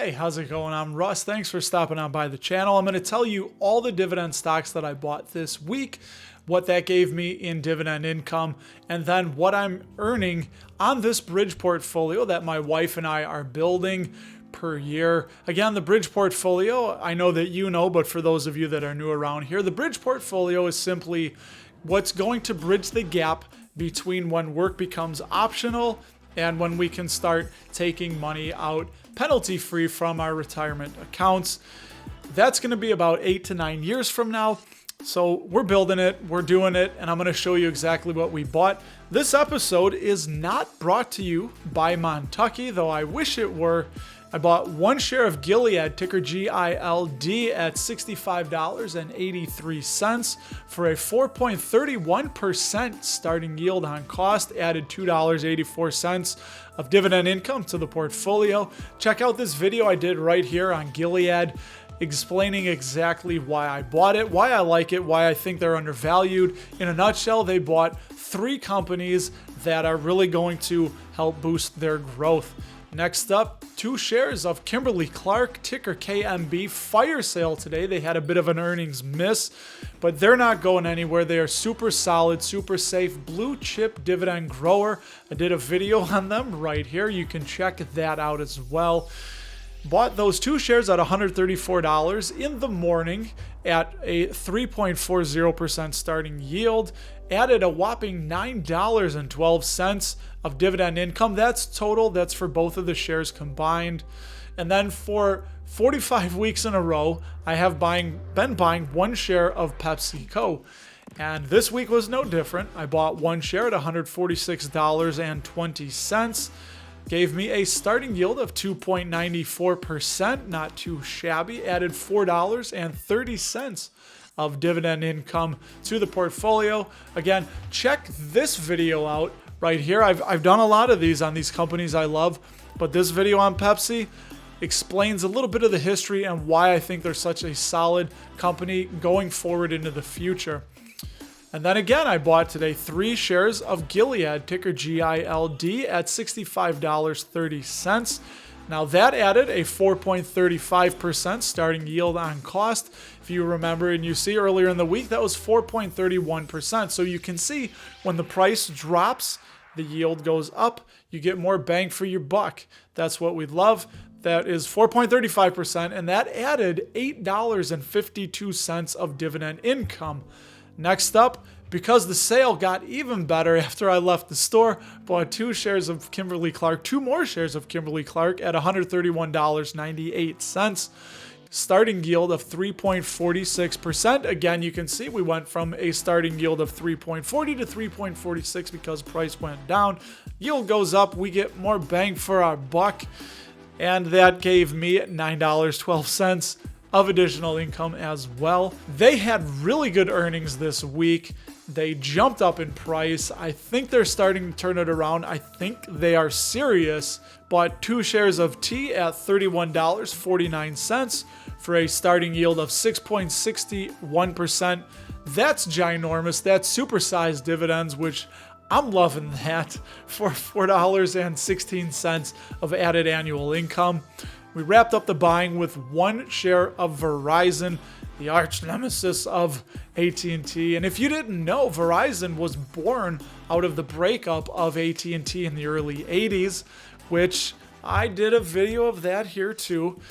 Hey, how's it going? I'm Russ. Thanks for stopping on by the channel. I'm going to tell you all the dividend stocks that I bought this week, what that gave me in dividend income, and then what I'm earning on this bridge portfolio that my wife and I are building per year. Again, the bridge portfolio, I know that you know, but for those of you that are new around here, the bridge portfolio is simply what's going to bridge the gap between when work becomes optional and when we can start taking money out penalty-free from our retirement accounts. That's going to be about 8 to 9 years from now. So we're building it, we're doing it, and I'm going to show you exactly what we bought. This episode is not brought to you by Montucky, though I wish it were. I bought one share of Gilead, ticker GILD, at $65.83 for a 4.31% starting yield on cost, added $2.84 of dividend income to the portfolio. Check out this video I did right here on Gilead, explaining exactly why I bought it, why I like it, why I think they're undervalued. In a nutshell, they bought 3 companies that are really going to help boost their growth. Next up, 2 shares of Kimberly Clark, ticker KMB, fire sale today. They had a bit of an earnings miss, but they're not going anywhere. They are super solid, super safe, blue chip dividend grower. I did a video on them right here. You can check that out as well. Bought those 2 shares at $134 in the morning at a 3.40% starting yield. Added a whopping $9.12 of dividend income. That's total. That's for both of the shares combined. And then for 45 weeks in a row, I have been buying 1 share of PepsiCo. And this week was no different. I bought 1 share at $146.20. Gave me a starting yield of 2.94%, not too shabby. Added $4.30 of dividend income to the portfolio. Again, check this video out right here. I've done a lot of these on these companies I love, but this video on Pepsi explains a little bit of the history and why I think they're such a solid company going forward into the future. And then again, I bought today 3 shares of Gilead, ticker GILD, at $65.30. Now that added a 4.35% starting yield on cost. If you remember and you see earlier in the week, that was 4.31%. So you can see when the price drops, the yield goes up. You get more bang for your buck. That's what we love. That is 4.35%, and that added $8.52 of dividend income. Next up, because the sale got even better after I left the store, bought 2 shares of Kimberly Clark, 2 more shares of Kimberly Clark at $131.98. Starting yield of 3.46%. Again, you can see we went from a starting yield of 3.40 to 3.46 because price went down. Yield goes up, we get more bang for our buck, and that gave me $9.12 of additional income as well. They had really good earnings this week. They jumped up in price. I think they're starting to turn it around. I think they are serious. Bought 2 shares of tea at $31.49 for a starting yield of 6.61%. That's ginormous. That's supersized dividends, which I'm loving that, for $4.16 of added annual income. We wrapped up the buying with 1 share of Verizon, the arch nemesis of AT&T. And if you didn't know, Verizon was born out of the breakup of AT&T in the early 80s, which I did a video of that here too.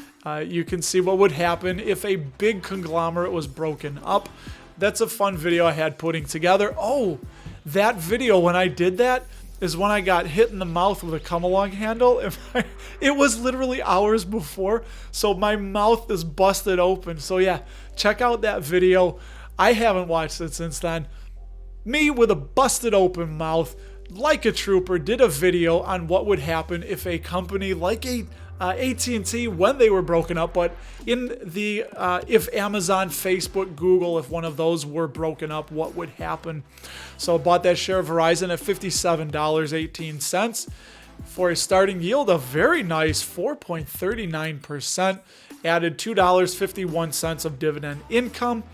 You can see what would happen if a big conglomerate was broken up. That's a fun video I had putting together. Oh, that video, when I did that, is when I got hit in the mouth with a come-along handle. It was literally hours before, so my mouth is busted open. So yeah, check out that video. I haven't watched it since then. Me with a busted open mouth, like a trooper, did a video on what would happen if a company like AT&T, when they were broken up, but in the if Amazon, Facebook, Google, if one of those were broken up, what would happen? So I bought that share of Verizon at $57.18 for a starting yield of very nice 4.39%. Added $2.51 of dividend income.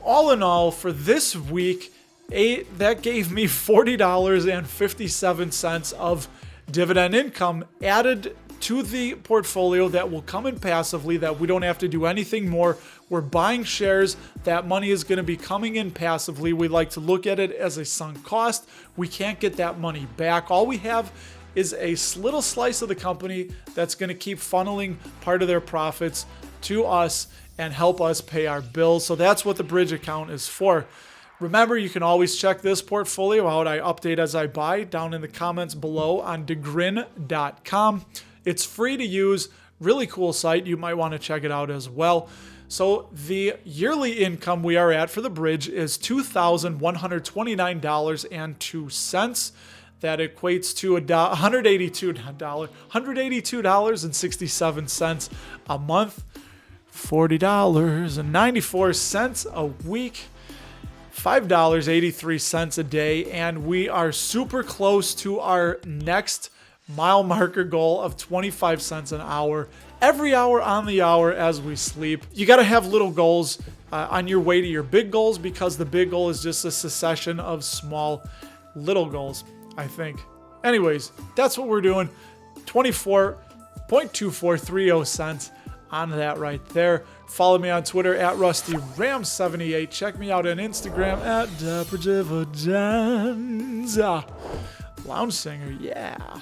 All in all, for this week, that gave me $40.57 of dividend income added to the portfolio that will come in passively, that we don't have to do anything more. We're buying shares. That money is going to be coming in passively. We like to look at it as a sunk cost. We can't get that money back. All we have is a little slice of the company that's going to keep funneling part of their profits to us and help us pay our bills. So that's what the bridge account is for. Remember, you can always check this portfolio out. I update as I buy down in the comments below on degrin.com. It's free to use, really cool site. You might want to check it out as well. So the yearly income we are at for the bridge is $2,129.02. That equates to $182.67 a month, $40.94 a week, $5.83 a day, and we are super close to our next mile marker goal of 25 cents an hour, every hour on the hour as we sleep. You got to have little goals on your way to your big goals, because the big goal is just a succession of small little goals, I think. Anyways, that's what we're doing. 24.2430 cents on that right there. Follow me on Twitter at RustyRam78. Check me out on Instagram at Dapper Dividend. Lounge singer, yeah.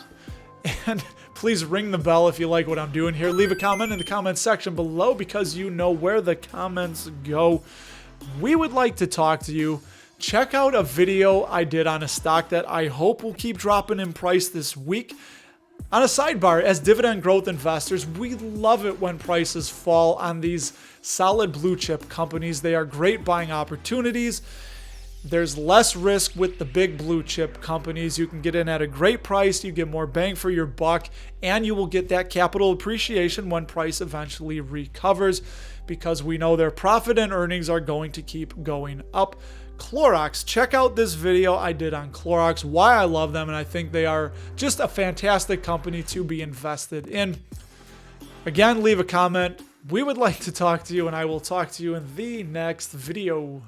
And please ring the bell if you like what I'm doing here. Leave a comment in the comment section below, because you know where the comments go. We would like to talk to you. Check out a video I did on a stock that I hope will keep dropping in price this week. On a sidebar, as dividend growth investors, we love it when prices fall on these solid blue chip companies. They are great buying opportunities. There's less risk with the big blue chip companies. You can get in at a great price, you get more bang for your buck, and you will get that capital appreciation when price eventually recovers, because we know their profit and earnings are going to keep going up. Clorox, check out this video I did on Clorox, why I love them, and I think they are just a fantastic company to be invested in. Again, leave a comment. We would like to talk to you, and I will talk to you in the next video.